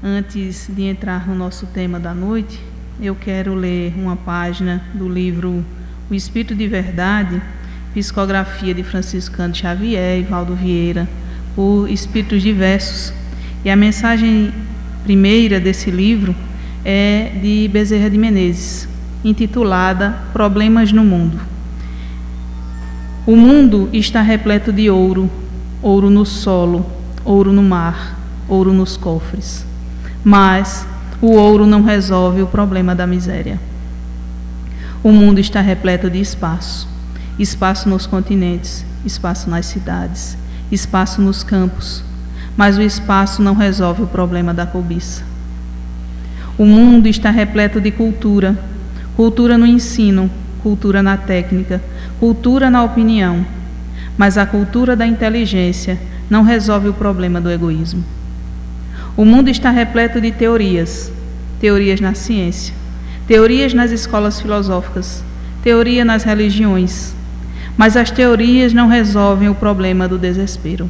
Antes de entrar no nosso tema da noite, eu quero ler uma página do livro O Espírito de Verdade, psicografia de Francisco Cândido Xavier e Valdo Vieira, por espíritos diversos. E a mensagem primeira desse livro é de Bezerra de Menezes, intitulada Problemas no Mundo. O mundo está repleto de ouro, ouro no solo, ouro no mar, ouro nos cofres. Mas o ouro não resolve o problema da miséria. O mundo está repleto de espaço. Espaço nos continentes, espaço nas cidades, espaço nos campos. Mas o espaço não resolve o problema da cobiça. O mundo está repleto de cultura. Cultura no ensino, cultura na técnica, cultura na opinião. Mas a cultura da inteligência não resolve o problema do egoísmo. O mundo está repleto de teorias, teorias na ciência, teorias nas escolas filosóficas, teoria nas religiões, mas as teorias não resolvem o problema do desespero.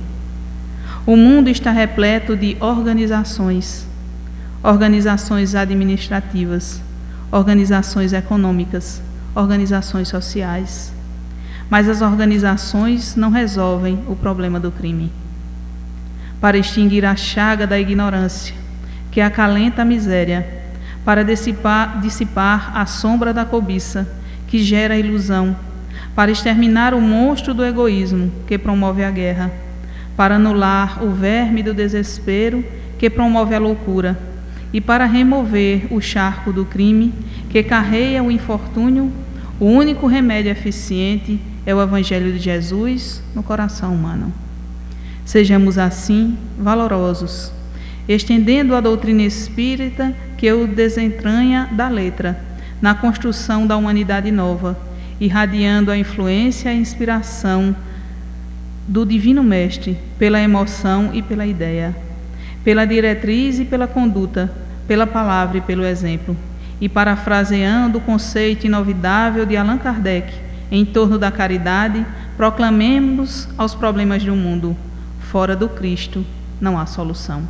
O mundo está repleto de organizações, organizações administrativas, organizações econômicas, organizações sociais, mas as organizações não resolvem o problema do crime. Para extinguir a chaga da ignorância, que acalenta a miséria, para dissipar a sombra da cobiça, que gera a ilusão, para exterminar o monstro do egoísmo, que promove a guerra, para anular o verme do desespero, que promove a loucura, e para remover o charco do crime, que carreia o infortúnio, o único remédio eficiente é o Evangelho de Jesus no coração humano. Sejamos assim valorosos, estendendo a doutrina espírita que o desentranha da letra, na construção da humanidade nova, irradiando a influência e a inspiração do Divino Mestre pela emoção e pela ideia, pela diretriz e pela conduta, pela palavra e pelo exemplo, e parafraseando o conceito inovidável de Allan Kardec em torno da caridade, proclamemos aos problemas do mundo: fora do Cristo não há solução.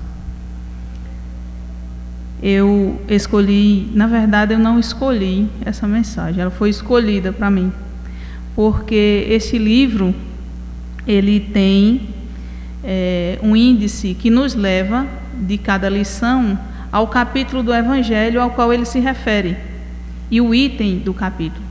Eu escolhi, na verdade eu não escolhi essa mensagem, ela foi escolhida para mim, porque esse livro, ele tem um índice que nos leva, de cada lição, ao capítulo do Evangelho ao qual ele se refere, e o item do capítulo.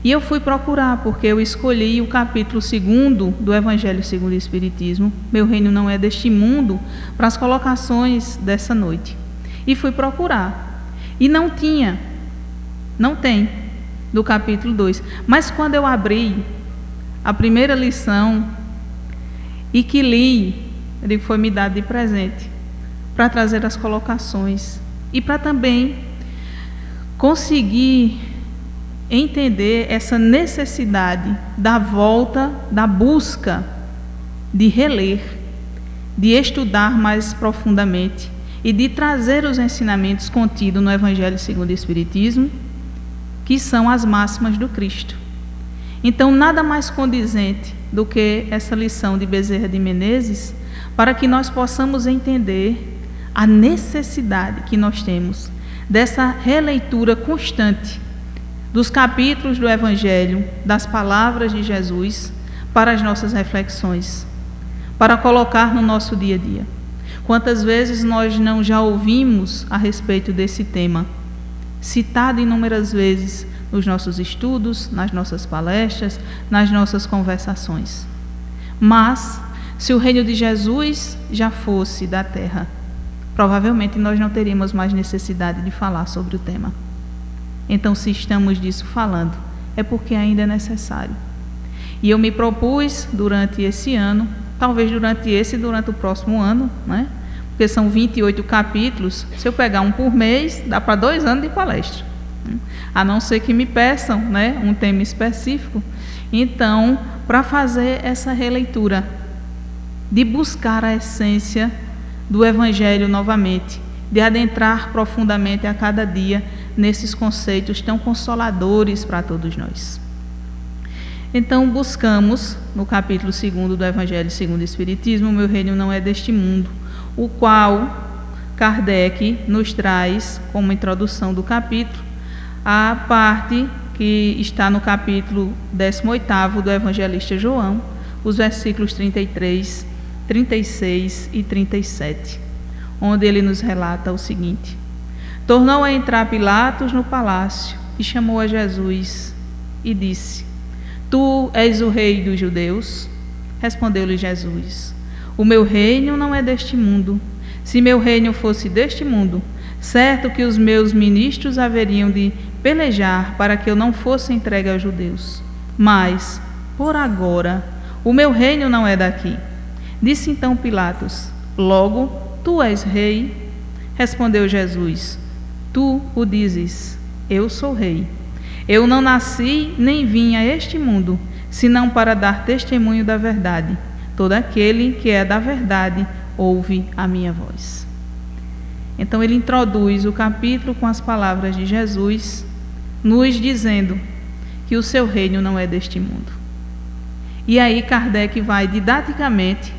E eu fui procurar, porque eu escolhi o capítulo 2 do Evangelho segundo o Espiritismo, Meu Reino Não É Deste Mundo, para as colocações dessa noite. E fui procurar. E não tem, do capítulo 2. Mas quando eu abri a primeira lição e que li, ele foi me dado de presente, para trazer as colocações e para também conseguir entender essa necessidade da volta, da busca de reler, de estudar mais profundamente e de trazer os ensinamentos contidos no Evangelho segundo o Espiritismo, que são as máximas do Cristo. Então, nada mais condizente do que essa lição de Bezerra de Menezes, para que nós possamos entender a necessidade que nós temos dessa releitura constante dos capítulos do Evangelho, das palavras de Jesus, para as nossas reflexões, para colocar no nosso dia a dia. Quantas vezes nós não já ouvimos a respeito desse tema, citado inúmeras vezes nos nossos estudos, nas nossas palestras, nas nossas conversações. Mas, se o reino de Jesus já fosse da terra, provavelmente nós não teríamos mais necessidade de falar sobre o tema. Então, se estamos disso falando, é porque ainda é necessário. E eu me propus durante esse ano, talvez durante o próximo ano, né? Porque são 28 capítulos, se eu pegar um por mês, dá para 2 anos de palestra. A não ser que me peçam, né, um tema específico. Então, para fazer essa releitura, de buscar a essência do Evangelho novamente, de adentrar profundamente a cada dia nesses conceitos tão consoladores para todos nós. Então, buscamos, no capítulo 2 do Evangelho segundo o Espiritismo, Meu Reino Não É Deste Mundo, o qual Kardec nos traz, como introdução do capítulo, a parte que está no capítulo 18º do Evangelista João, os versículos 33, 36 e 37, onde ele nos relata o seguinte: tornou a entrar Pilatos no palácio e chamou a Jesus e disse: Tu és o rei dos judeus? Respondeu-lhe Jesus: O meu reino não é deste mundo. Se meu reino fosse deste mundo, certo que os meus ministros haveriam de pelejar para que eu não fosse entregue aos judeus. Mas, por agora, o meu reino não é daqui. Disse então Pilatos: Logo, tu és rei? Respondeu Jesus: Tu o dizes, eu sou rei. Eu não nasci nem vim a este mundo, senão para dar testemunho da verdade. Todo aquele que é da verdade ouve a minha voz. Então ele introduz o capítulo com as palavras de Jesus, nos dizendo que o seu reino não é deste mundo. E aí Kardec vai didaticamente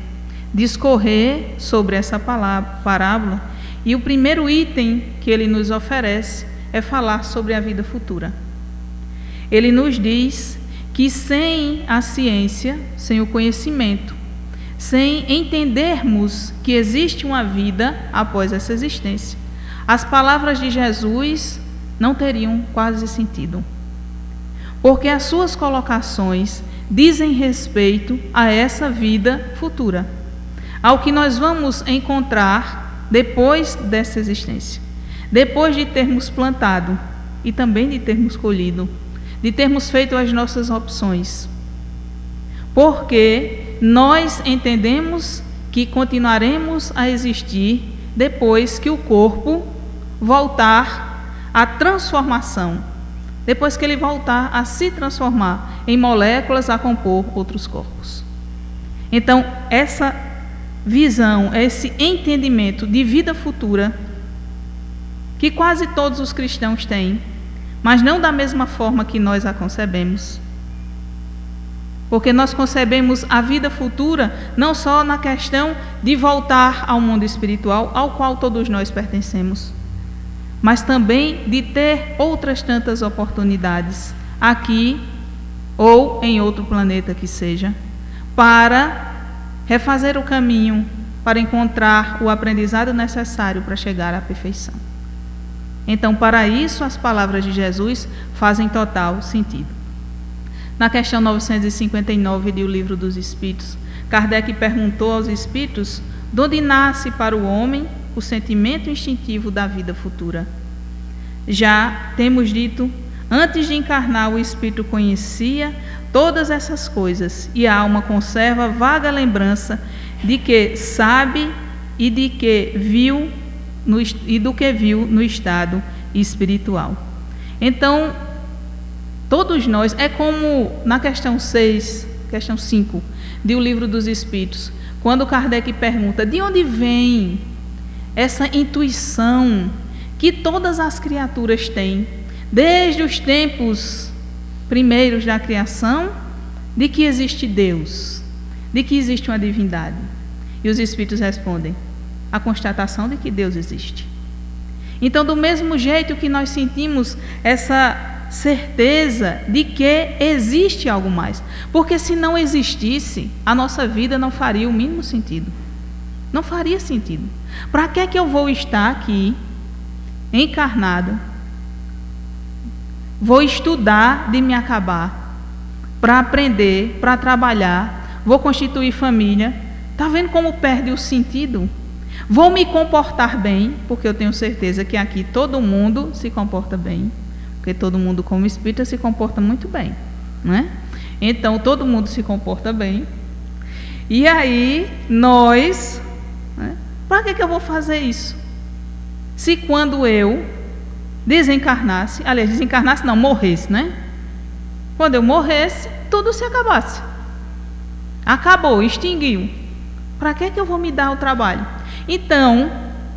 discorrer sobre essa parábola, e o primeiro item que ele nos oferece é falar sobre a vida futura. Ele nos diz que sem a ciência, sem o conhecimento, sem entendermos que existe uma vida após essa existência, as palavras de Jesus não teriam quase sentido, porque as suas colocações dizem respeito a essa vida futura, ao que nós vamos encontrar depois dessa existência, depois de termos plantado e também de termos colhido, de termos feito as nossas opções, porque nós entendemos que continuaremos a existir depois que o corpo voltar à transformação, depois que ele voltar a se transformar em moléculas a compor outros corpos. Então, essa visão, esse entendimento de vida futura, que quase todos os cristãos têm, mas não da mesma forma que nós a concebemos, porque nós concebemos a vida futura não só na questão de voltar ao mundo espiritual, ao qual todos nós pertencemos, mas também de ter outras tantas oportunidades aqui ou em outro planeta que seja, para refazer o caminho, para encontrar o aprendizado necessário para chegar à perfeição. Então, para isso, as palavras de Jesus fazem total sentido. Na questão 959 do Livro dos Espíritos, Kardec perguntou aos espíritos de onde nasce para o homem o sentimento instintivo da vida futura. Já temos dito, antes de encarnar, o espírito conhecia todas essas coisas e a alma conserva vaga lembrança de que sabe e de que viu do que viu no estado espiritual. Então, todos nós, é como na questão 5 do Livro dos Espíritos, quando Kardec pergunta de onde vem essa intuição que todas as criaturas têm, desde os tempos primeiros da criação, de que existe Deus, de que existe uma divindade. E os Espíritos respondem: a constatação de que Deus existe. Então, do mesmo jeito que nós sentimos essa certeza de que existe algo mais, porque se não existisse, a nossa vida não faria o mínimo sentido, não faria sentido. Para que é que eu vou estar aqui encarnado, vou estudar de me acabar, para aprender, para trabalhar, vou constituir família? Está vendo como perde o sentido? Vou me comportar bem, porque eu tenho certeza que aqui todo mundo se comporta bem, porque todo mundo, como espírita, se comporta muito bem, não é? Então, todo mundo se comporta bem. E aí, nós, né, para que eu vou fazer isso? Se quando eu desencarnasse, aliás, desencarnasse não, morresse, né? Quando eu morresse, tudo se acabasse. Acabou, extinguiu. Para que eu vou me dar o trabalho? Então,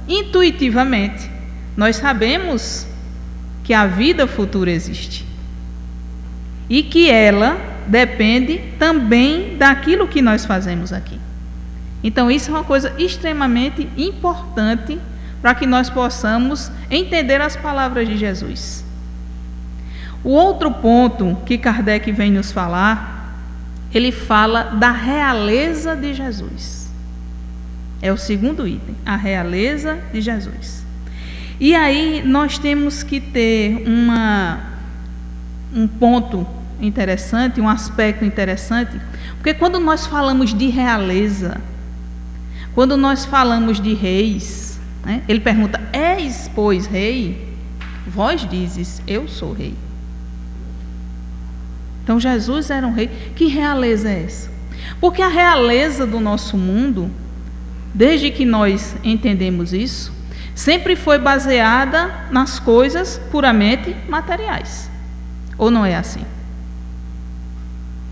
intuitivamente, nós sabemos que a vida futura existe e que ela depende também daquilo que nós fazemos aqui. Então, isso é uma coisa extremamente importante para que nós possamos entender as palavras de Jesus. O outro ponto que Kardec vem nos falar, ele fala da realeza de Jesus. É o segundo item, a realeza de Jesus. E aí nós temos que ter um ponto interessante, um aspecto interessante, porque quando nós falamos de realeza, quando nós falamos de reis, né, ele pergunta: és, pois, rei? Vós dizes: eu sou rei. Então Jesus era um rei. Que realeza é essa? Porque a realeza do nosso mundo, desde que nós entendemos isso, sempre foi baseada nas coisas puramente materiais. Ou não é assim?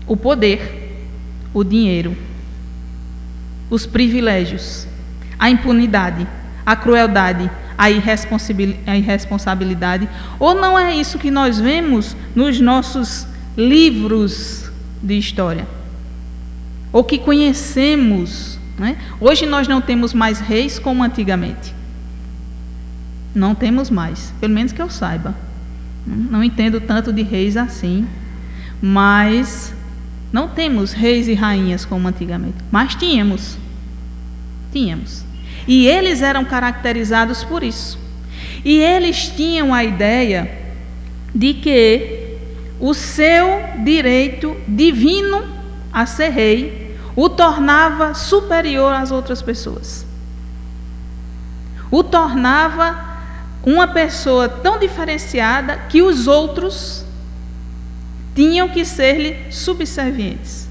O poder, o dinheiro, os privilégios, a impunidade, a crueldade, a irresponsabilidade. Ou não é isso que nós vemos nos nossos livros de história? Ou que conhecemos, né? Hoje nós não temos mais reis como antigamente. Não temos mais, pelo menos que eu saiba. Não entendo tanto de reis assim, mas não temos reis e rainhas como antigamente. Mas tínhamos. E eles eram caracterizados por isso. E eles tinham a ideia de que o seu direito divino a ser rei o tornava superior às outras pessoas. O tornava uma pessoa tão diferenciada que os outros tinham que ser-lhe subservientes,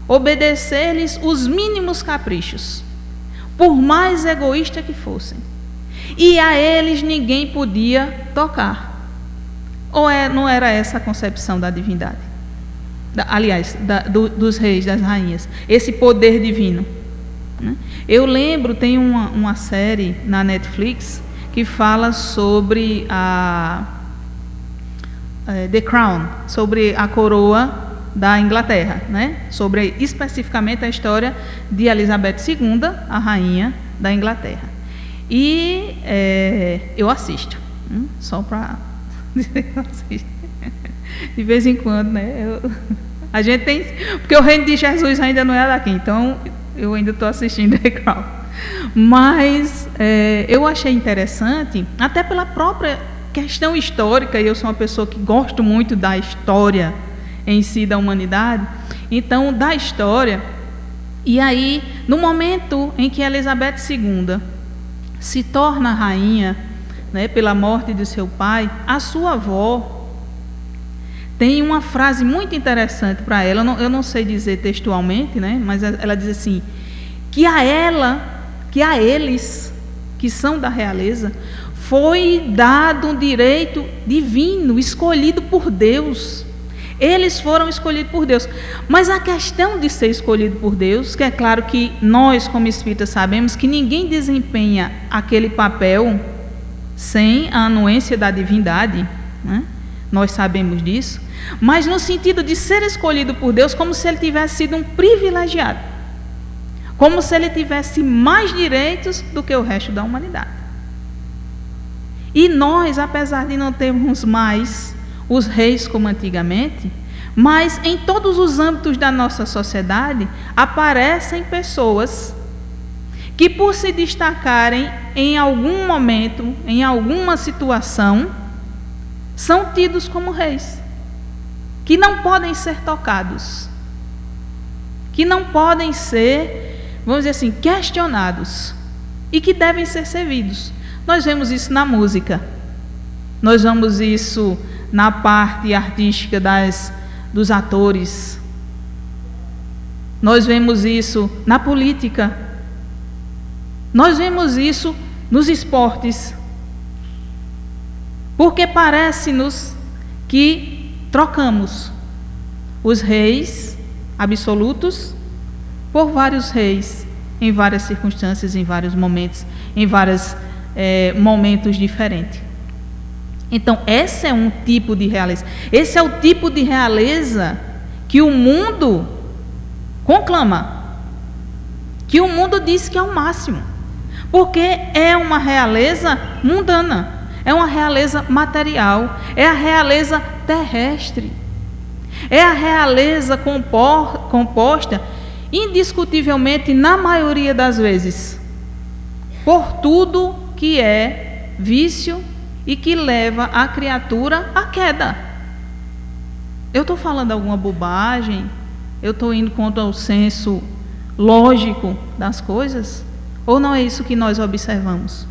obedecer-lhes os mínimos caprichos, por mais egoísta que fossem. E a eles ninguém podia tocar. Ou não era essa a concepção da divindade? Dos reis, das rainhas. Esse poder divino. Eu lembro, tem uma série na Netflix que fala sobre The Crown, sobre a coroa da Inglaterra, né? Sobre especificamente a história de Elizabeth II, a rainha da Inglaterra. E eu assisto, só para dizer que eu assisto. De vez em quando, né? A gente tem, porque o reino de Jesus ainda não é daqui, então eu ainda estou assistindo The Crown. Mas eu achei interessante, até pela própria questão histórica, e eu sou uma pessoa que gosto muito da história em si da humanidade, então da história. E aí, no momento em que Elizabeth II se torna rainha, né, pela morte de seu pai, a sua avó tem uma frase muito interessante para ela. Eu não sei dizer textualmente, né, mas ela diz assim: que a eles que são da realeza foi dado um direito divino, escolhido por Deus. Eles foram escolhidos por Deus. Mas a questão de ser escolhido por Deus, que é claro que nós como espíritas sabemos que ninguém desempenha aquele papel sem a anuência da divindade, né? Nós sabemos disso. Mas no sentido de ser escolhido por Deus, como se ele tivesse sido um privilegiado, como se ele tivesse mais direitos do que o resto da humanidade. E nós, apesar de não termos mais os reis como antigamente, mas em todos os âmbitos da nossa sociedade aparecem pessoas que, por se destacarem em algum momento, em alguma situação, são tidos como reis, que não podem ser tocados, que não podem ser, vamos dizer assim, questionados, e que devem ser servidos. Nós vemos isso na música, nós vemos isso na parte artística dos atores, nós vemos isso na política, nós vemos isso nos esportes, porque parece-nos que trocamos os reis absolutos por vários reis em várias circunstâncias, em vários momentos, em vários momentos diferentes. Então, esse é um tipo de realeza. Esse é o tipo de realeza que o mundo conclama, que o mundo diz que é o máximo. Porque é uma realeza mundana, é uma realeza material, é a realeza terrestre, é a realeza composta, indiscutivelmente, na maioria das vezes, por tudo que é vício e que leva a criatura à queda. Eu estou falando alguma bobagem? Eu estou indo contra o senso lógico das coisas? Ou não é isso que nós observamos?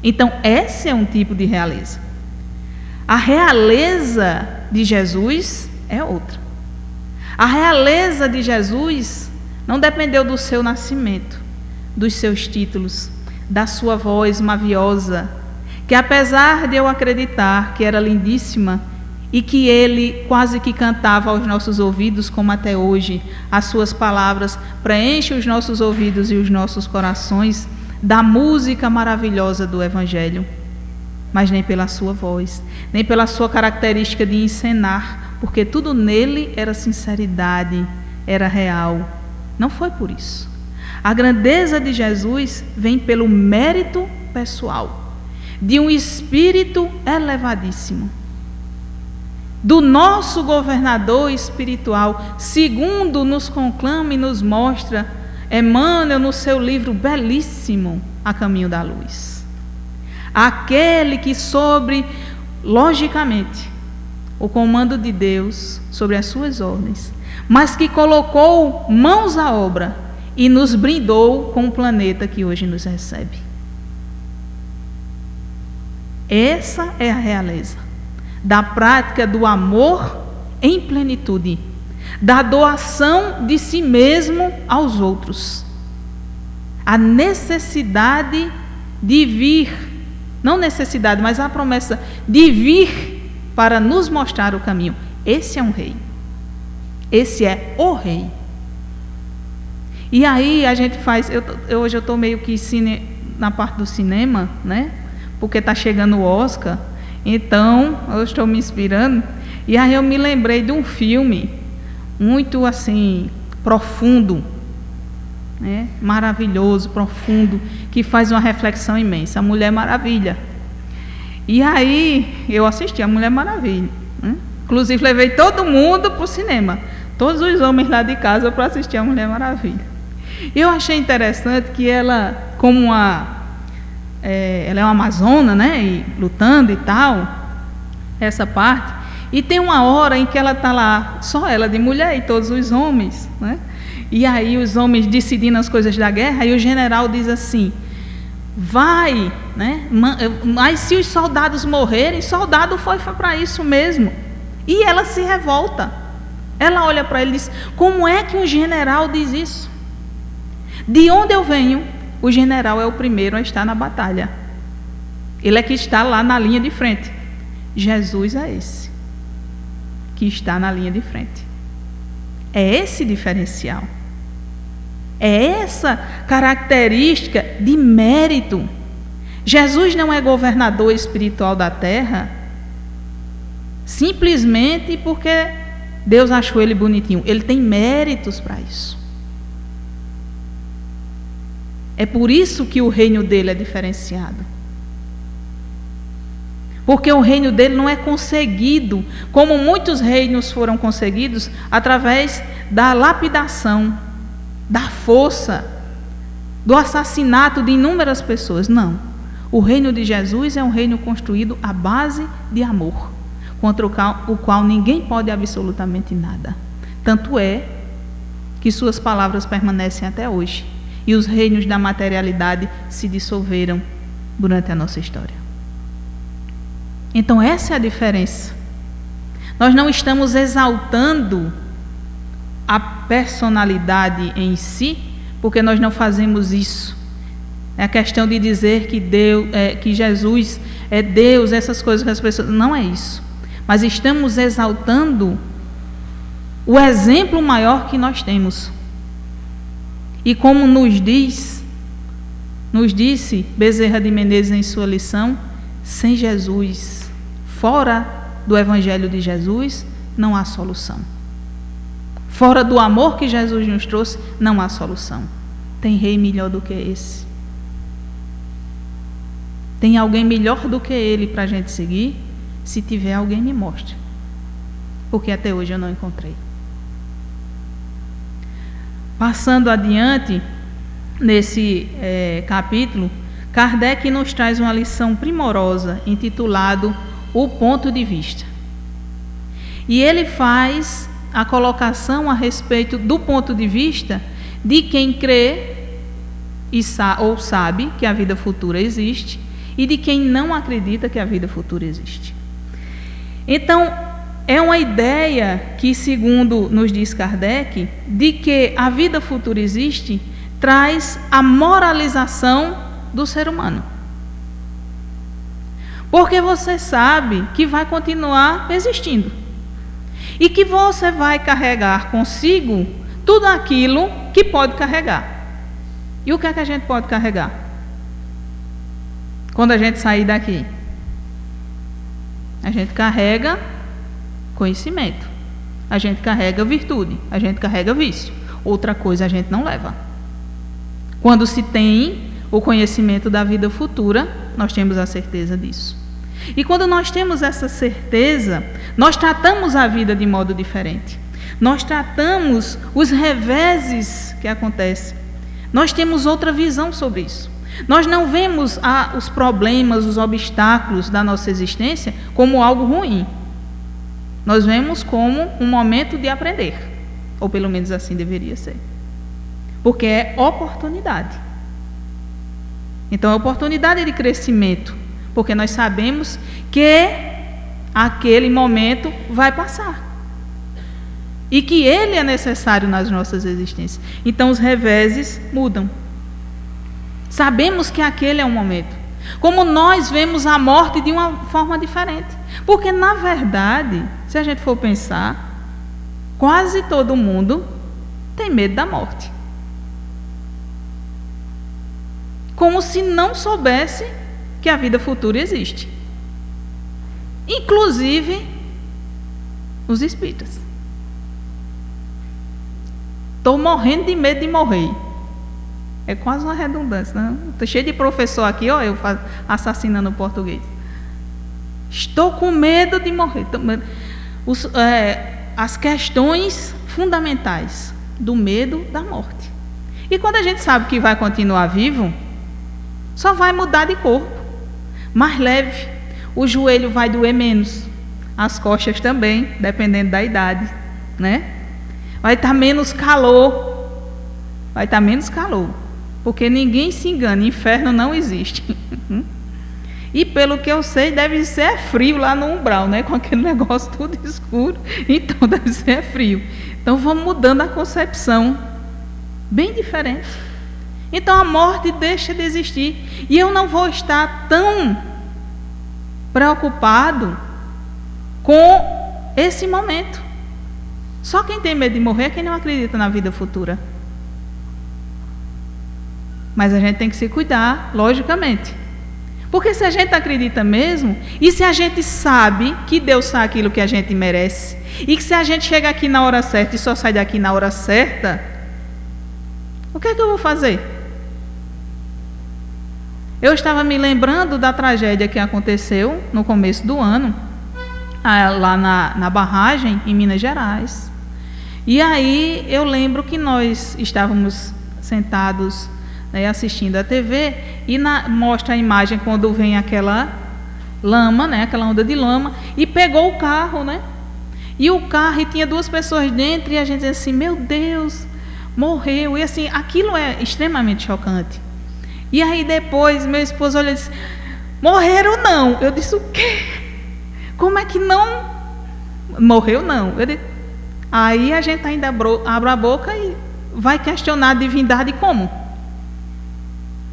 Então, esse é um tipo de realeza. A realeza de Jesus é outra. A realeza de Jesus não dependeu do seu nascimento, dos seus títulos, da sua voz maviosa, que apesar de eu acreditar que era lindíssima e que ele quase que cantava aos nossos ouvidos, como até hoje, as suas palavras preenchem os nossos ouvidos e os nossos corações da música maravilhosa do Evangelho, mas nem pela sua voz, nem pela sua característica de encenar, porque tudo nele era sinceridade, era real. Não foi por isso. A grandeza de Jesus vem pelo mérito pessoal, de um espírito elevadíssimo, do nosso governador espiritual, segundo nos conclama e nos mostra Emmanuel no seu livro belíssimo, A Caminho da Luz. Aquele que sobre, logicamente, o comando de Deus sobre as suas ordens, mas que colocou mãos à obra e nos brindou com o planeta que hoje nos recebe. Essa é a realeza da prática do amor em plenitude, da doação de si mesmo aos outros. A necessidade de vir, não necessidade, mas a promessa de vir para nos mostrar o caminho. Esse é um rei. Esse é o rei. E aí a gente faz, hoje eu estou meio que na parte do cinema, né? Porque está chegando o Oscar, então eu estou me inspirando, e aí eu me lembrei de um filme muito assim, profundo, né? Maravilhoso, profundo, que faz uma reflexão imensa, a Mulher Maravilha. E aí eu assisti a Mulher Maravilha, né? Inclusive levei todo mundo para o cinema, todos os homens lá de casa para assistir a Mulher Maravilha. Eu achei interessante que ela, como ela é uma amazona, né, e lutando e tal, essa parte, e tem uma hora em que ela está lá, só ela de mulher e todos os homens, né, e aí os homens decidindo as coisas da guerra, e o general diz assim, vai, né, mas se os soldados morrerem, soldado foi para isso mesmo, e ela se revolta, ela olha para ele e diz, como é que um general diz isso? De onde eu venho, o general é o primeiro a estar na batalha. Ele é que está lá na linha de frente. Jesus é esse que está na linha de frente. É esse diferencial. É essa característica de mérito. Jesus não é governador espiritual da terra simplesmente porque Deus achou ele bonitinho. Ele tem méritos para isso. É por isso que o reino dele é diferenciado. Porque o reino dele não é conseguido, como muitos reinos foram conseguidos, através da lapidação, da força, do assassinato de inúmeras pessoas. Não. O reino de Jesus é um reino construído à base de amor, contra o qual ninguém pode absolutamente nada. Tanto é que suas palavras permanecem até hoje. E os reinos da materialidade se dissolveram durante a nossa história. Então essa é a diferença. Nós não estamos exaltando a personalidade em si, porque nós não fazemos isso. É a questão de dizer que que Jesus é Deus, essas coisas que as pessoas... Não é isso. Mas estamos exaltando o exemplo maior que nós temos. E como nos disse Bezerra de Menezes em sua lição, sem Jesus, fora do Evangelho de Jesus, não há solução. Fora do amor que Jesus nos trouxe, não há solução. Tem rei melhor do que esse. Tem alguém melhor do que ele para a gente seguir? Se tiver, alguém me mostre. Porque até hoje eu não encontrei. Passando adiante, nesse capítulo, Kardec nos traz uma lição primorosa, intitulado O Ponto de Vista. E ele faz a colocação a respeito do ponto de vista de quem crê ou sabe que a vida futura existe e de quem não acredita que a vida futura existe. Então, é uma ideia que, segundo nos diz Kardec, de que a vida futura existe, traz a moralização do ser humano. Porque você sabe que vai continuar existindo. E que você vai carregar consigo tudo aquilo que pode carregar. E o que é que a gente pode carregar? Quando a gente sair daqui, a gente carrega conhecimento, a gente carrega virtude, a gente carrega vício. Outra coisa a gente não leva. Quando se tem o conhecimento da vida futura, nós temos a certeza disso. E quando nós temos essa certeza, nós tratamos a vida de modo diferente. Nós tratamos os reveses que acontecem. Nós temos outra visão sobre isso. Nós não vemos os problemas, os obstáculos da nossa existência como algo ruim. Nós vemos como um momento de aprender. Ou pelo menos assim deveria ser. Porque é oportunidade. Então é oportunidade de crescimento. Porque nós sabemos que aquele momento vai passar. E que ele é necessário nas nossas existências. Então os reveses mudam. Sabemos que aquele é um momento. Como nós vemos a morte de uma forma diferente. Porque, na verdade, se a gente for pensar, quase todo mundo tem medo da morte. Como se não soubesse que a vida futura existe. Inclusive os espíritas. Estou morrendo de medo de morrer. É quase uma redundância, né? Estou cheio de professor aqui, ó, eu assassinando o português. Estou com medo de morrer. As questões fundamentais do medo da morte. E quando a gente sabe que vai continuar vivo, só vai mudar de corpo. Mais leve. O joelho vai doer menos. As costas também, dependendo da idade, né? Vai estar menos calor. Vai estar menos calor. Porque ninguém se engana, inferno não existe. E pelo que eu sei, deve ser frio lá no umbral, né? Com aquele negócio tudo escuro. Então deve ser frio. Então vamos mudando a concepção. Bem diferente. Então a morte deixa de existir. E eu não vou estar tão preocupado com esse momento. Só quem tem medo de morrer é quem não acredita na vida futura. Mas a gente tem que se cuidar, logicamente. Porque se a gente acredita mesmo, e se a gente sabe que Deus sabe aquilo que a gente merece, e que se a gente chega aqui na hora certa e só sai daqui na hora certa, o que é que eu vou fazer? Eu estava me lembrando da tragédia que aconteceu no começo do ano, lá na barragem, em Minas Gerais. E aí eu lembro que nós estávamos sentados assistindo a TV e mostra a imagem quando vem aquela lama, né, aquela onda de lama, e pegou o carro, né? E o carro, e tinha 2 pessoas dentro, e a gente dizia assim, meu Deus, morreu. E assim, aquilo é extremamente chocante. E aí depois meu esposo olhou e disse, morreram não. Eu disse, o quê? Como é que não? Morreu não. Aí a gente ainda abre a boca e vai questionar a divindade como?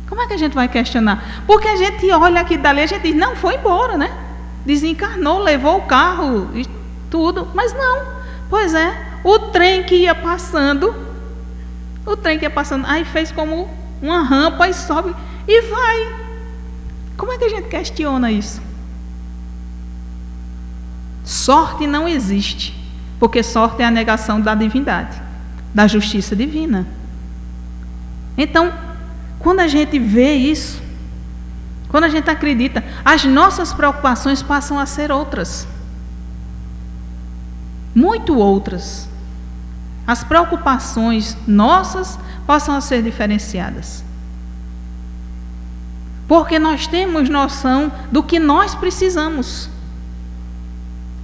Como é que a gente vai questionar? Porque a gente olha aqui dali, a gente diz, não, foi embora, né? Desencarnou, levou o carro e tudo. Mas não. Pois é, o trem que ia passando, aí fez como uma rampa e sobe e vai. Como é que a gente questiona isso? Sorte não existe, porque sorte é a negação da divindade, da justiça divina. Então, quando a gente vê isso, Quando a gente acredita, as nossas preocupações passam a ser outras. Muito outras. As preocupações nossas passam a ser diferenciadas. Porque nós temos noção do que nós precisamos,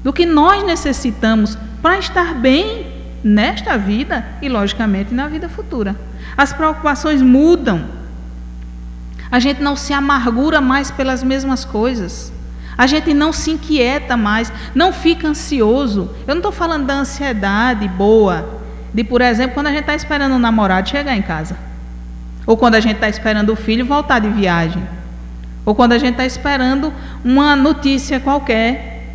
do que nós necessitamos para estar bem nesta vida e, logicamente, na vida futura. As preocupações mudam. A gente não se amargura mais pelas mesmas coisas. A gente não se inquieta mais, não fica ansioso. Eu não estou falando da ansiedade boa, de, por exemplo, quando a gente está esperando um namorado chegar em casa. Ou quando a gente está esperando o filho voltar de viagem. Ou quando a gente está esperando uma notícia qualquer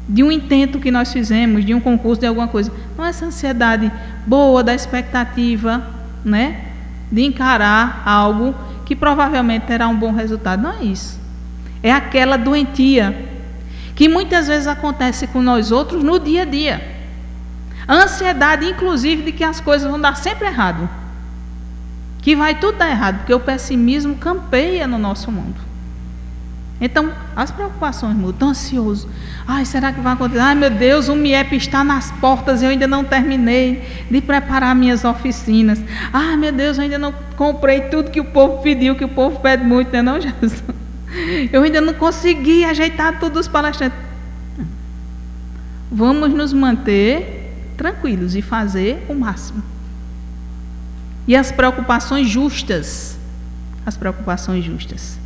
de um intento que nós fizemos, de um concurso, de alguma coisa. Não é essa ansiedade boa da expectativa, né, de encarar algo que provavelmente terá um bom resultado. Não é isso. É aquela doentia que muitas vezes acontece com nós outros no dia a dia. A ansiedade, inclusive, de que as coisas vão dar sempre errado. Que vai tudo dar errado, porque o pessimismo campeia no nosso mundo. Então, as preocupações mudam. Estou ansioso. Ai, será que vai acontecer? Ai, meu Deus, o MIEP está nas portas, eu ainda não terminei de preparar minhas oficinas. Ai, meu Deus, eu ainda não comprei tudo que o povo pediu, que o povo pede muito, né, não, Jesus? Eu ainda não consegui ajeitar tudo os palestrantes. Vamos nos manter tranquilos e fazer o máximo. E as preocupações justas. As preocupações justas.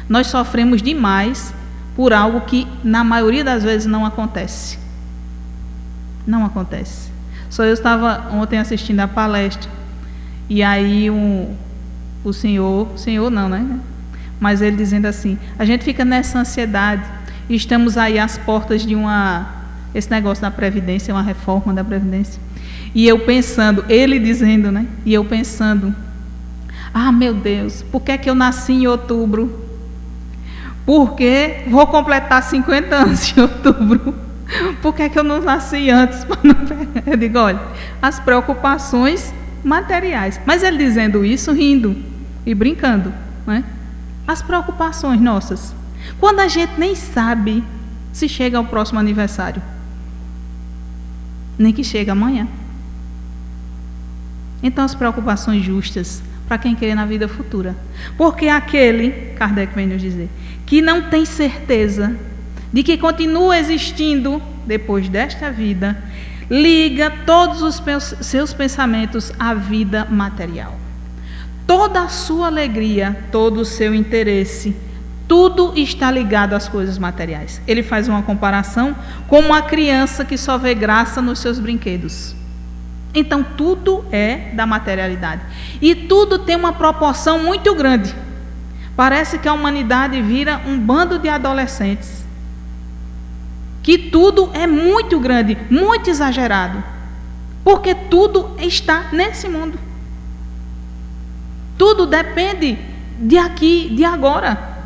Nós sofremos demais por algo que, na maioria das vezes, não acontece. Não acontece. Só eu estava ontem assistindo a palestra, e aí o senhor não, né? Mas ele dizendo assim, a gente fica nessa ansiedade, e estamos aí às portas de esse negócio da Previdência, uma reforma da Previdência. E eu pensando, ele dizendo, né? E eu pensando, ah, meu Deus, por que é que eu nasci em outubro? Porque vou completar 50 anos em outubro. Por que é que eu não nasci antes? Eu digo, olha, as preocupações materiais. Mas ele dizendo isso, rindo e brincando, né? As preocupações nossas. Quando a gente nem sabe se chega ao próximo aniversário. Nem que chega amanhã. Então, as preocupações justas para quem crê na vida futura. Porque aquele, Kardec vem nos dizer, que não tem certeza de que continua existindo depois desta vida, liga todos os seus pensamentos à vida material. Toda a sua alegria, todo o seu interesse, tudo está ligado às coisas materiais. Ele faz uma comparação com uma criança que só vê graça nos seus brinquedos. Então, tudo é da materialidade. E tudo tem uma proporção muito grande. Parece que a humanidade vira um bando de adolescentes. Que tudo é muito grande, muito exagerado. Porque tudo está nesse mundo. Tudo depende de aqui, de agora.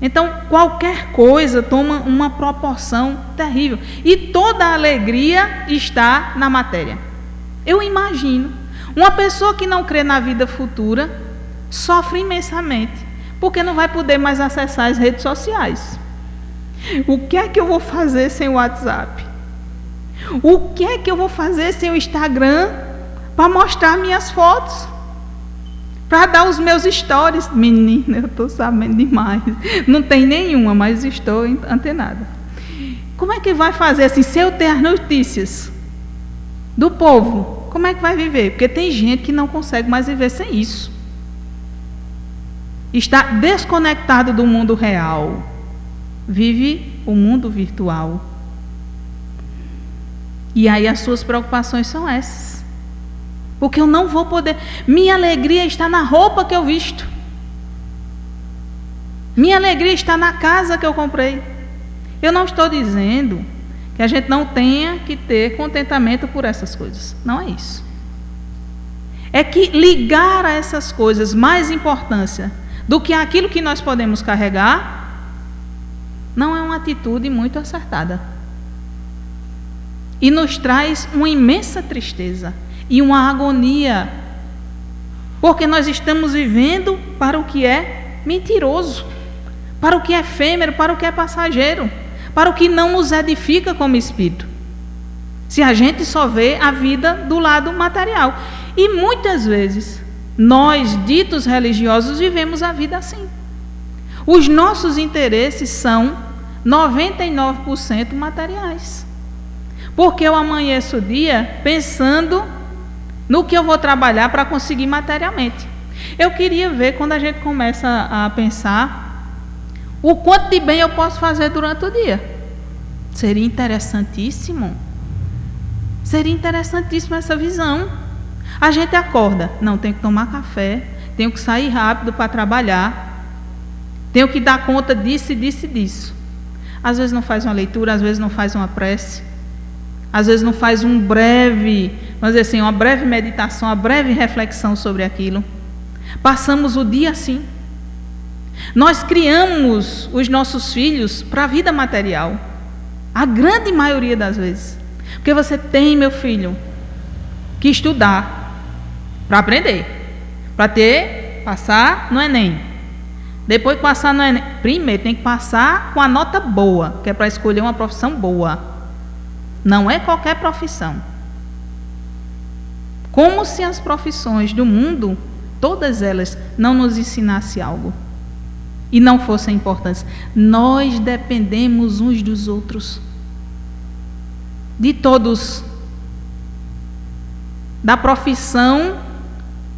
Então, qualquer coisa toma uma proporção terrível. E toda a alegria está na matéria. Eu imagino, uma pessoa que não crê na vida futura sofre imensamente, porque não vai poder mais acessar as redes sociais. O que é que eu vou fazer sem o WhatsApp? O que é que eu vou fazer sem o Instagram para mostrar minhas fotos? Para dar os meus stories. Menina, eu estou sabendo demais. Não tem nenhuma, mas estou antenada. Como é que vai fazer assim, se eu ter as notícias do povo? Como é que vai viver? Porque tem gente que não consegue mais viver sem isso. Está desconectado do mundo real. Vive o mundo virtual. E aí as suas preocupações são essas. Porque eu não vou poder. Minha alegria está na roupa que eu visto. Minha alegria está na casa que eu comprei. Eu não estou dizendo que a gente não tenha que ter contentamento por essas coisas. Não é isso. É que ligar a essas coisas mais importância do que aquilo que nós podemos carregar não é uma atitude muito acertada. E nos traz uma imensa tristeza e uma agonia, porque nós estamos vivendo para o que é mentiroso, para o que é efêmero, para o que é passageiro, para o que não nos edifica como espírito. Se a gente só vê a vida do lado material. E muitas vezes, nós, ditos religiosos, vivemos a vida assim. Os nossos interesses são 99% materiais. Porque eu amanheço o dia pensando no que eu vou trabalhar para conseguir materialmente. Eu queria ver, quando a gente começa a pensar, o quanto de bem eu posso fazer durante o dia. Seria interessantíssimo. Seria interessantíssima essa visão. A gente acorda, não, tenho que tomar café, tenho que sair rápido para trabalhar, tenho que dar conta disso e disso e disso. Às vezes não faz uma leitura, às vezes não faz uma prece, às vezes não faz uma breve meditação, uma breve reflexão sobre aquilo. Passamos o dia assim. Nós criamos os nossos filhos para a vida material, a grande maioria das vezes. Porque você tem, meu filho, que estudar para aprender, para passar no Enem. Depois que passar no Enem, primeiro tem que passar com a nota boa, que é para escolher uma profissão boa. Não é qualquer profissão. Como se as profissões do mundo, todas elas, não nos ensinassem algo e não fossem importantes. Nós dependemos uns dos outros, de todos, da profissão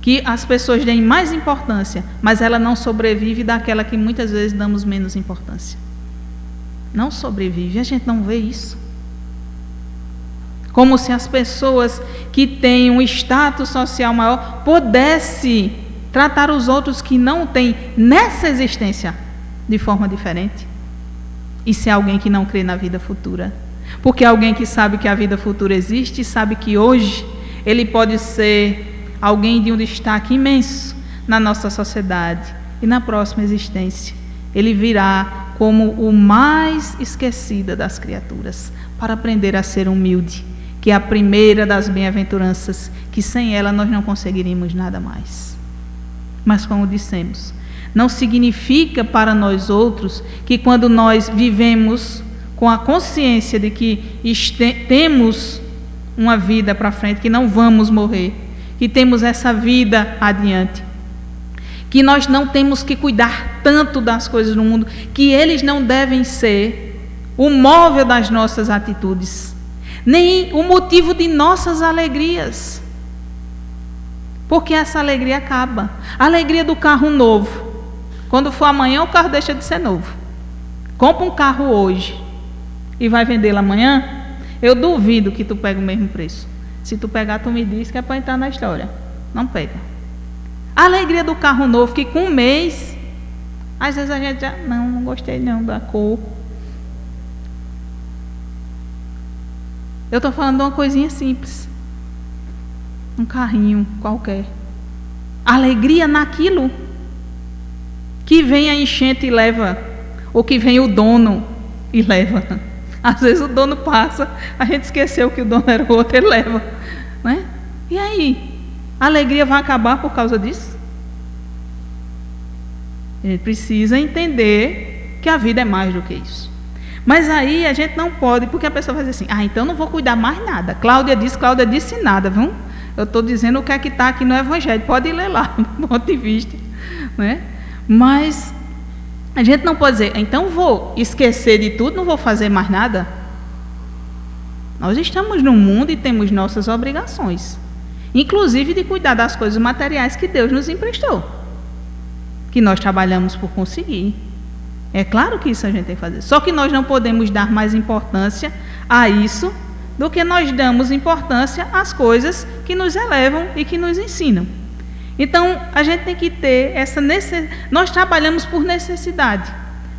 que as pessoas deem mais importância, mas ela não sobrevive daquela que muitas vezes damos menos importância. Não sobrevive, a gente não vê isso. Como se as pessoas que têm um status social maior pudessem tratar os outros que não têm nessa existência de forma diferente. Isso é alguém que não crê na vida futura. Porque alguém que sabe que a vida futura existe, sabe que hoje ele pode ser alguém de um destaque imenso na nossa sociedade, e na próxima existência ele virá como o mais esquecido das criaturas, para aprender a ser humilde, que é a primeira das bem-aventuranças, que sem ela nós não conseguiríamos nada mais. Mas como dissemos, não significa para nós outros que quando nós vivemos com a consciência de que temos uma vida para frente, que não vamos morrer, que temos essa vida adiante, que nós não temos que cuidar tanto das coisas no mundo, que eles não devem ser o móvel das nossas atitudes, nem o motivo de nossas alegrias, porque essa alegria acaba. A alegria do carro novo, quando for amanhã o carro deixa de ser novo. Compra um carro hoje e vai vendê-lo amanhã, eu duvido que tu pegue o mesmo preço. Se tu pegar, tu me diz que é para entrar na história. Não pega. A alegria do carro novo, que com um mês, às vezes a gente já, não gostei não da cor. Eu estou falando de uma coisinha simples. Um carrinho qualquer. Alegria naquilo que vem a enchente e leva, ou que vem o dono e leva. Às vezes o dono passa, a gente esqueceu que o dono era o outro, ele leva, né? E aí? A alegria vai acabar por causa disso? A gente precisa entender que a vida é mais do que isso. Mas aí a gente não pode, porque a pessoa vai dizer assim, então não vou cuidar mais nada. Cláudia disse nada, viu? Eu estou dizendo o que é que está aqui no Evangelho, pode ler lá, do ponto de vista, né? Mas a gente não pode dizer, então vou esquecer de tudo, não vou fazer mais nada. Nós estamos no mundo e temos nossas obrigações, inclusive de cuidar das coisas materiais que Deus nos emprestou, que nós trabalhamos por conseguir. É claro que isso a gente tem que fazer, só que nós não podemos dar mais importância a isso do que nós damos importância às coisas que nos elevam e que nos ensinam. Então, a gente tem que ter essa necessidade. Nós trabalhamos por necessidade.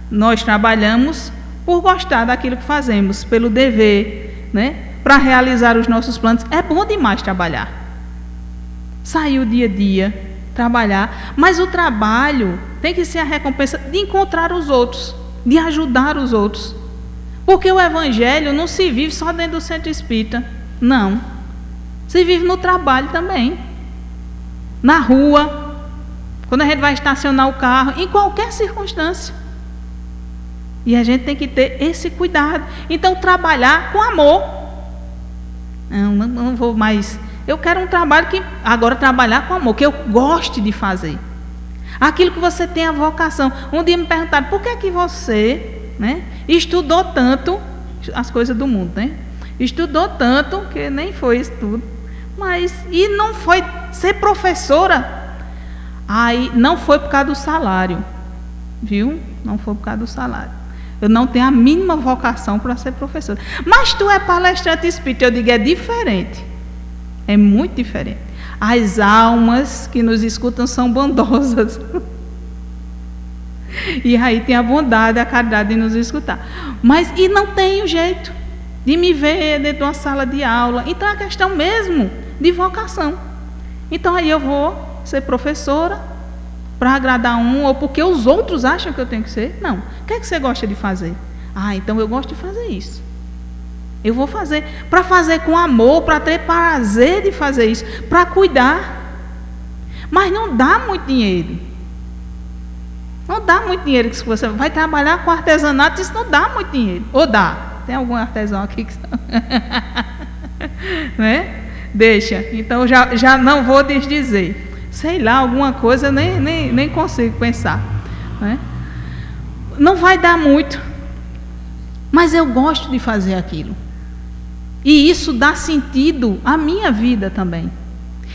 Nós trabalhamos por gostar daquilo que fazemos, pelo dever, né? Para realizar os nossos planos. É bom demais trabalhar. Sair o dia a dia, trabalhar. Mas o trabalho tem que ser a recompensa de encontrar os outros, de ajudar os outros. Porque o Evangelho não se vive só dentro do centro espírita. Não. Se vive no trabalho também. Na rua, quando a gente vai estacionar o carro, em qualquer circunstância. E a gente tem que ter esse cuidado. Então, trabalhar com amor. Não vou mais. Eu quero um trabalho que agora trabalhar com amor, que eu goste de fazer. Aquilo que você tem a vocação. Um dia me perguntaram, por que é que você, né, estudou tanto as coisas do mundo, né? Estudou tanto, que nem foi estudo, mas e não foi ser professora? Aí não foi por causa do salário, viu? Não foi por causa do salário. Eu não tenho a mínima vocação para ser professora. Mas tu é palestrante espírita. Eu digo, é diferente. É muito diferente. As almas que nos escutam são bondosas. E aí tem a bondade, a caridade de nos escutar. Mas, e não tem o jeito de me ver dentro de uma sala de aula. Então é questão mesmo de vocação. Então aí eu vou ser professora para agradar um, ou porque os outros acham que eu tenho que ser. Não. O que é que você gosta de fazer? Então eu gosto de fazer isso. Eu vou fazer, para fazer com amor, para ter prazer de fazer isso, para cuidar. Mas não dá muito dinheiro. Não dá muito dinheiro que você vai trabalhar com artesanato, isso não dá muito dinheiro. Ou dá? Tem algum artesão aqui que né? Deixa. Então já não vou desdizer. Sei lá, alguma coisa eu nem consigo pensar, né? Não vai dar muito, mas eu gosto de fazer aquilo. E isso dá sentido à minha vida também.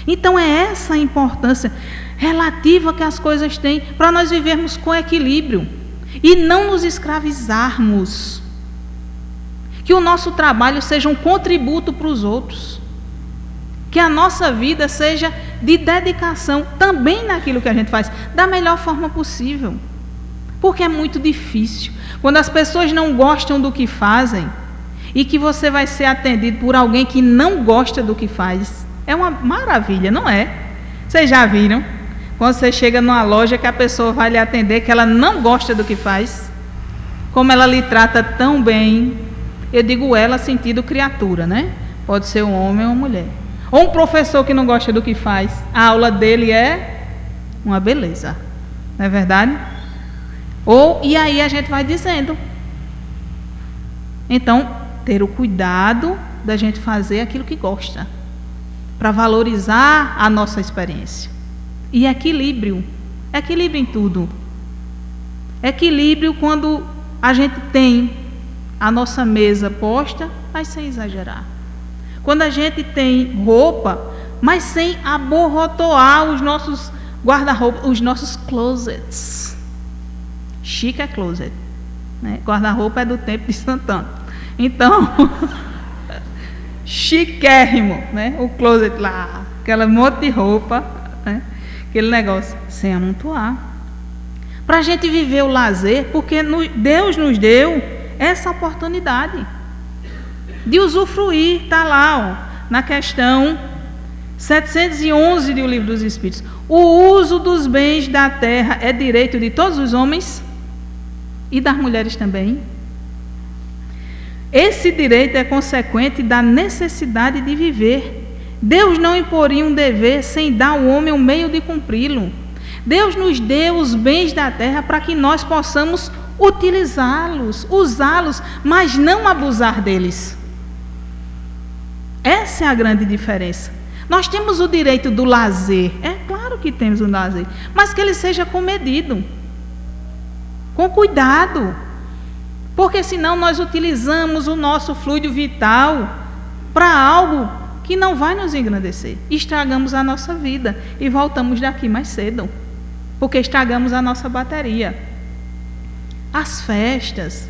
Então é essa a importância relativa que as coisas têm para nós vivermos com equilíbrio e não nos escravizarmos. Que o nosso trabalho seja um contributo para os outros. Que a nossa vida seja de dedicação também naquilo que a gente faz, da melhor forma possível. Porque é muito difícil. Quando as pessoas não gostam do que fazem e que você vai ser atendido por alguém que não gosta do que faz, é uma maravilha, não é? Vocês já viram? Quando você chega numa loja que a pessoa vai lhe atender, que ela não gosta do que faz, como ela lhe trata tão bem. Eu digo ela sentido criatura, né? Pode ser um homem ou uma mulher. Ou um professor que não gosta do que faz, a aula dele é uma beleza, não é verdade? E aí a gente vai dizendo. Então, ter o cuidado da gente fazer aquilo que gosta, para valorizar a nossa experiência. E equilíbrio em tudo. Equilíbrio quando a gente tem a nossa mesa posta, mas sem exagerar. Quando a gente tem roupa, mas sem aborrotoar os nossos guarda-roupa, os nossos closets. Chique é closet, né? Guarda-roupa é do tempo de Santana. Então, chiquérrimo, né? O closet lá, aquela monte de roupa, né? Aquele negócio, sem amontoar. Para a gente viver o lazer, porque Deus nos deu essa oportunidade de usufruir. Está lá, ó, na questão 711 do Livro dos Espíritos. O uso dos bens da terra é direito de todos os homens e das mulheres também. Esse direito é consequente da necessidade de viver. Deus não imporia um dever sem dar ao homem um meio de cumpri-lo. Deus nos deu os bens da terra para que nós possamos utilizá-los, usá-los, mas não abusar deles. Essa é a grande diferença. Nós temos o direito do lazer, é claro que temos o lazer, mas que ele seja comedido, com cuidado, porque senão nós utilizamos o nosso fluido vital para algo que não vai nos engrandecer. Estragamos a nossa vida e voltamos daqui mais cedo, porque estragamos a nossa bateria. As festas,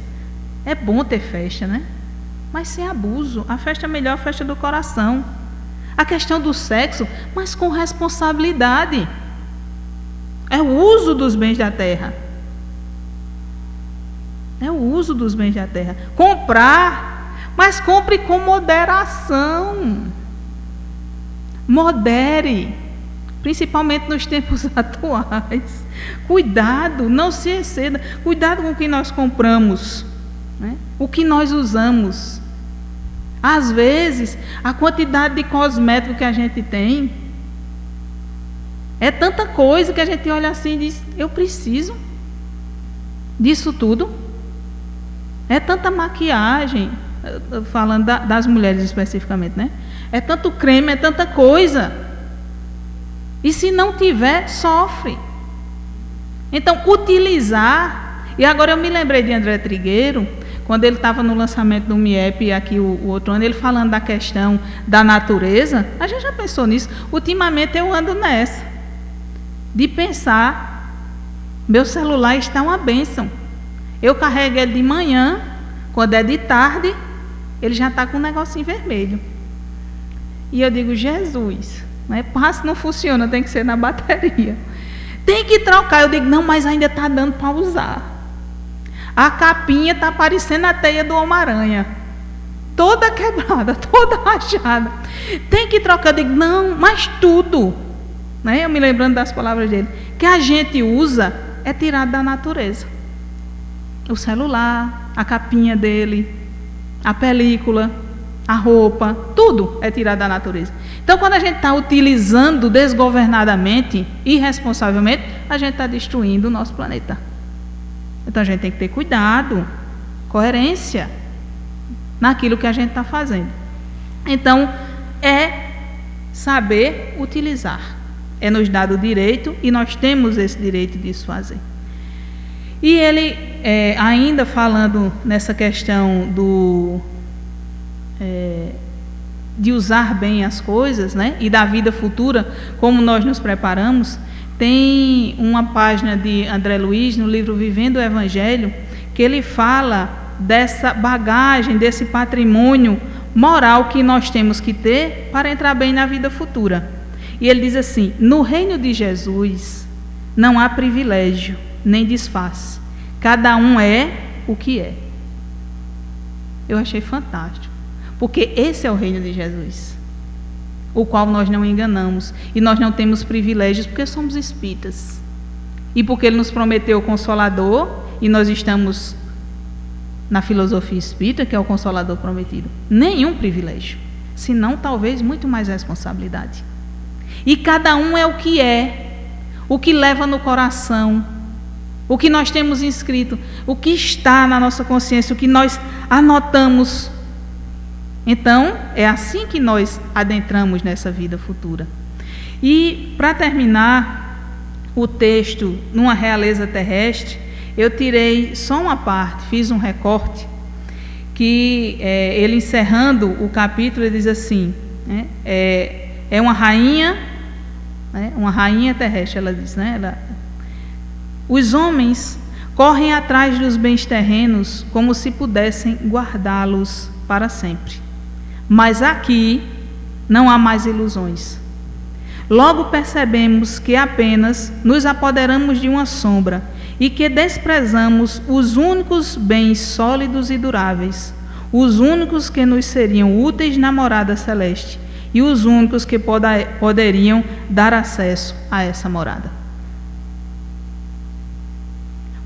é bom ter festa, né? Mas sem abuso. A festa é a melhor festa do coração. A questão do sexo, mas com responsabilidade. É o uso dos bens da terra. É o uso dos bens da terra. Comprar, mas compre com moderação. Modere, principalmente nos tempos atuais. Cuidado, não se exceda. Cuidado com o que nós compramos, né? O que nós usamos. Às vezes, a quantidade de cosmético que a gente tem É tanta coisa que a gente olha assim e diz, eu preciso disso tudo. É tanta maquiagem, falando das mulheres especificamente, né? É tanto creme, é tanta coisa. E se não tiver, sofre. Então, utilizar... E agora eu me lembrei de André Trigueiro, quando ele estava no lançamento do MIEP, aqui o outro ano, ele falando da questão da natureza. A gente já pensou nisso. Ultimamente eu ando nessa, de pensar, meu celular está uma bênção. Eu carrego ele de manhã, quando é de tarde, ele já está com um negocinho vermelho. E eu digo, Jesus, né? Se não funciona, tem que ser na bateria. Tem que trocar. Eu digo, não, mas ainda está dando para usar. A capinha está parecendo a teia do Homem-Aranha. Toda quebrada, toda rachada. Tem que trocar. Eu digo, não, mas tudo, né? Eu me lembrando das palavras dele, que a gente usa é tirado da natureza. O celular, a capinha dele, a película, a roupa, tudo é tirado da natureza. Então, quando a gente está utilizando desgovernadamente, irresponsavelmente, a gente está destruindo o nosso planeta. Então, a gente tem que ter cuidado, coerência naquilo que a gente está fazendo. Então, é saber utilizar. É nos dado o direito e nós temos esse direito de isso fazer. E ele, ainda falando nessa questão de usar bem as coisas, né, e da vida futura, como nós nos preparamos, tem uma página de André Luiz, no livro Vivendo o Evangelho, que ele fala dessa bagagem, desse patrimônio moral que nós temos que ter para entrar bem na vida futura. E ele diz assim, no reino de Jesus não há privilégio, nem disfarce. Cada um é o que é. Eu achei fantástico. Porque esse é o reino de Jesus, o qual nós não enganamos. E nós não temos privilégios porque somos espíritas. E porque ele nos prometeu o Consolador, e nós estamos na filosofia espírita, que é o Consolador prometido. Nenhum privilégio, senão talvez muito mais responsabilidade. E cada um é o que leva no coração, o que nós temos inscrito, o que está na nossa consciência, o que nós anotamos. Então, é assim que nós adentramos nessa vida futura. E, para terminar o texto, numa realeza terrestre, eu tirei só uma parte, fiz um recorte, que ele encerrando o capítulo, ele diz assim, né, é uma rainha, né, uma rainha terrestre, ela diz, né, os homens correm atrás dos bens terrenos como se pudessem guardá-los para sempre. Mas aqui não há mais ilusões. Logo percebemos que apenas nos apoderamos de uma sombra e que desprezamos os únicos bens sólidos e duráveis, os únicos que nos seriam úteis na morada celeste e os únicos que poderiam dar acesso a essa morada.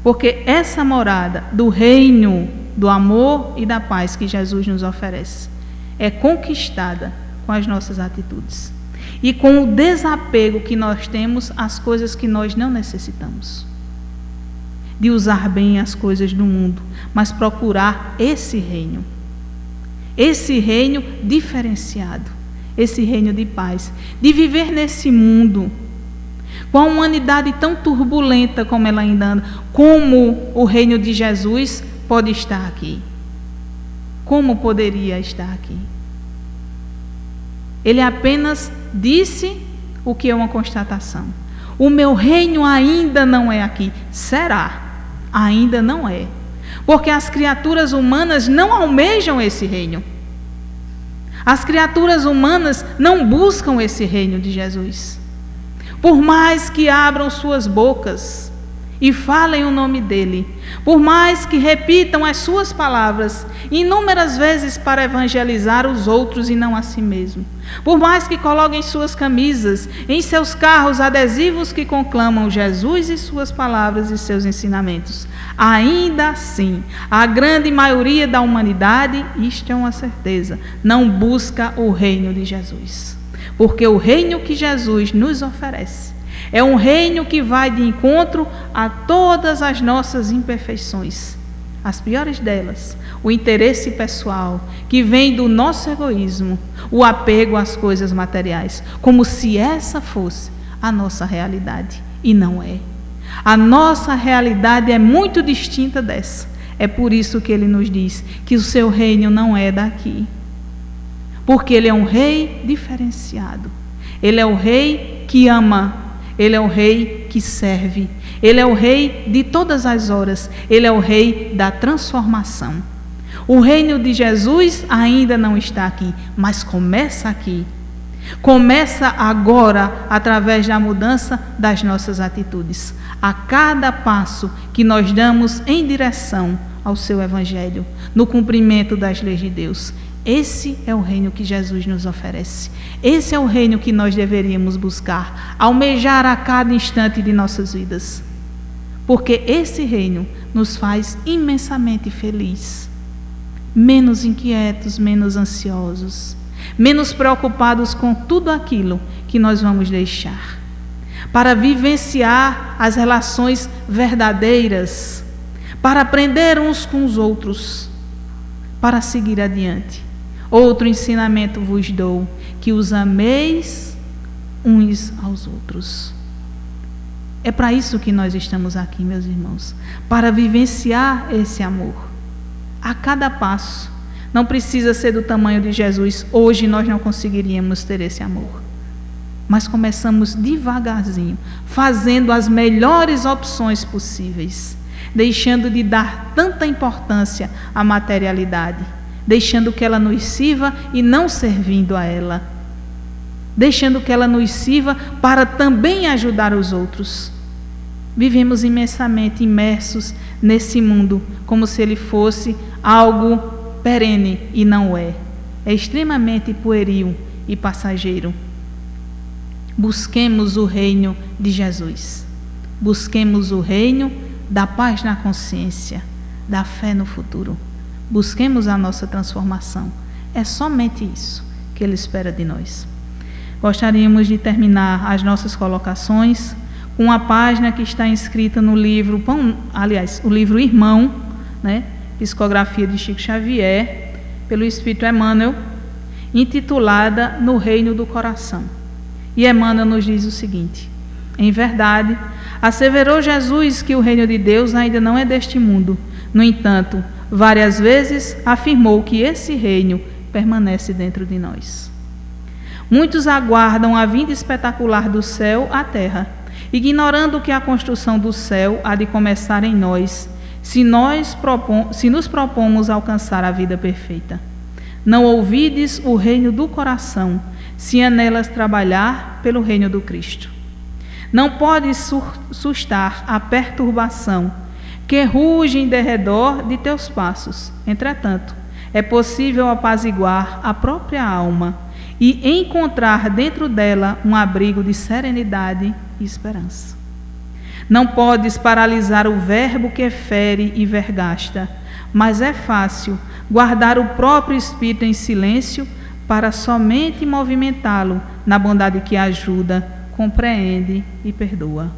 Porque essa morada do reino, do amor e da paz que Jesus nos oferece, é conquistada com as nossas atitudes e com o desapego que nós temos às coisas que nós não necessitamos, de usar bem as coisas do mundo, mas procurar esse reino diferenciado, esse reino de paz, de viver nesse mundo com a humanidade tão turbulenta como ela ainda anda. Como o reino de Jesus pode estar aqui? Como poderia estar aqui? Ele apenas disse o que é uma constatação. O meu reino ainda não é aqui. Será? Ainda não é. Porque as criaturas humanas não almejam esse reino. As criaturas humanas não buscam esse reino de Jesus. Por mais que abram suas bocas e falem o nome dele, por mais que repitam as suas palavras inúmeras vezes para evangelizar os outros e não a si mesmo, por mais que coloquem suas camisas, em seus carros adesivos que conclamam Jesus e suas palavras e seus ensinamentos, ainda assim, a grande maioria da humanidade, isto é uma certeza, não busca o reino de Jesus. Porque o reino que Jesus nos oferece É um reino que vai de encontro a todas as nossas imperfeições, as piores delas, o interesse pessoal, que vem do nosso egoísmo, o apego às coisas materiais, como se essa fosse a nossa realidade, e não é. A nossa realidade é muito distinta dessa. É por isso que ele nos diz que o seu reino não é daqui, porque ele é um rei diferenciado. Ele é o rei que ama. Ele é o rei que serve. Ele é o rei de todas as horas. Ele é o rei da transformação. O reino de Jesus ainda não está aqui, mas começa aqui. Começa agora através da mudança das nossas atitudes. A cada passo que nós damos em direção ao seu evangelho, no cumprimento das leis de Deus. Esse é o reino que Jesus nos oferece. Esse é o reino que nós deveríamos buscar, almejar a cada instante de nossas vidas. Porque esse reino nos faz imensamente felizes, menos inquietos, menos ansiosos, menos preocupados com tudo aquilo que nós vamos deixar, para vivenciar as relações verdadeiras, para aprender uns com os outros, para seguir adiante. Outro ensinamento vos dou, que os ameis uns aos outros. É para isso que nós estamos aqui, meus irmãos, para vivenciar esse amor. A cada passo, não precisa ser do tamanho de Jesus. Hoje nós não conseguiríamos ter esse amor. Mas começamos devagarzinho, fazendo as melhores opções possíveis, deixando de dar tanta importância à materialidade, deixando que ela nos sirva e não servindo a ela, deixando que ela nos sirva para também ajudar os outros. Vivemos imensamente imersos nesse mundo, como se ele fosse algo perene, e não é. É extremamente pueril e passageiro. Busquemos o reino de Jesus. Busquemos o reino da paz na consciência, da fé no futuro. Busquemos a nossa transformação. É somente isso que Ele espera de nós. Gostaríamos de terminar as nossas colocações com uma página que está inscrita no livro, o livro Irmão, né? Psicografia de Chico Xavier, pelo Espírito Emmanuel, intitulada No Reino do Coração. E Emmanuel nos diz o seguinte: em verdade, asseverou Jesus que o reino de Deus ainda não é deste mundo. No entanto, várias vezes afirmou que esse reino permanece dentro de nós. Muitos aguardam a vinda espetacular do céu à terra, ignorando que a construção do céu há de começar em nós, se nos propomos alcançar a vida perfeita. Não ouvides o reino do coração, se é nelas trabalhar pelo reino do Cristo. Não podes sustar a perturbação que ruge em derredor de teus passos. Entretanto, é possível apaziguar a própria alma e encontrar dentro dela um abrigo de serenidade e esperança. Não podes paralisar o verbo que fere e vergasta, mas é fácil guardar o próprio espírito em silêncio para somente movimentá-lo na bondade que ajuda, compreende e perdoa.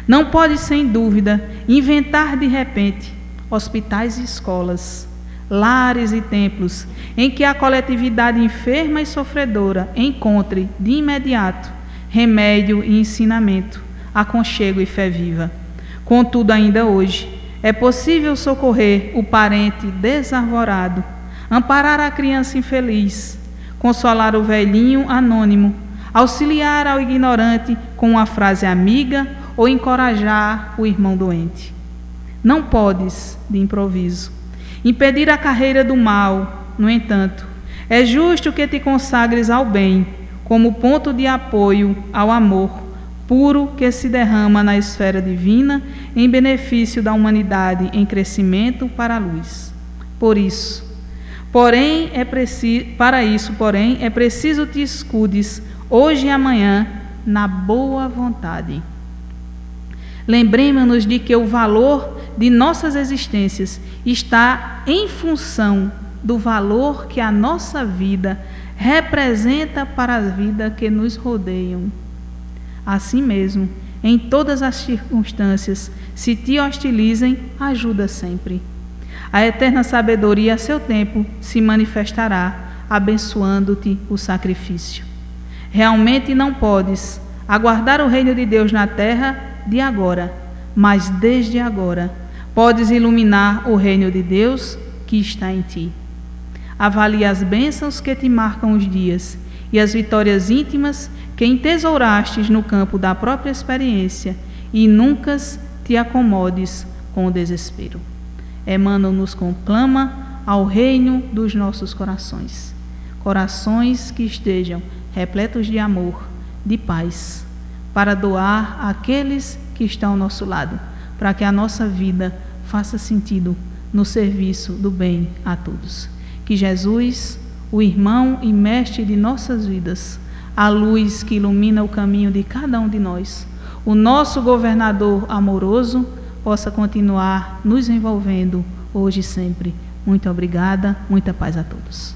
Não pode, sem dúvida, inventar de repente hospitais e escolas, lares e templos, em que a coletividade enferma e sofredora encontre, de imediato, remédio e ensinamento, aconchego e fé viva. Contudo, ainda hoje, é possível socorrer o parente desarvorado, amparar a criança infeliz, consolar o velhinho anônimo, auxiliar ao ignorante com uma frase amiga ou encorajar o irmão doente. Não podes, de improviso, impedir a carreira do mal. No entanto, é justo que te consagres ao bem, como ponto de apoio ao amor puro que se derrama na esfera divina em benefício da humanidade em crescimento para a luz. Para isso, porém, é preciso te escudes hoje e amanhã na boa vontade. Lembremos-nos de que o valor de nossas existências está em função do valor que a nossa vida representa para a vida que nos rodeiam. Assim mesmo, em todas as circunstâncias, se te hostilizem, ajuda sempre. A eterna sabedoria a seu tempo se manifestará, abençoando-te o sacrifício. Realmente não podes aguardar o reino de Deus na terra de agora, mas desde agora podes iluminar o reino de Deus que está em ti. Avalie as bênçãos que te marcam os dias e as vitórias íntimas que entesourastes no campo da própria experiência, e nunca te acomodes com o desespero. Emmanuel nos conclama ao reino dos nossos corações. Corações que estejam repletos de amor, de paz, para doar àqueles que estão ao nosso lado, para que a nossa vida faça sentido no serviço do bem a todos. Que Jesus, o irmão e mestre de nossas vidas, a luz que ilumina o caminho de cada um de nós, o nosso governador amoroso, possa continuar nos envolvendo hoje e sempre. Muito obrigada, muita paz a todos.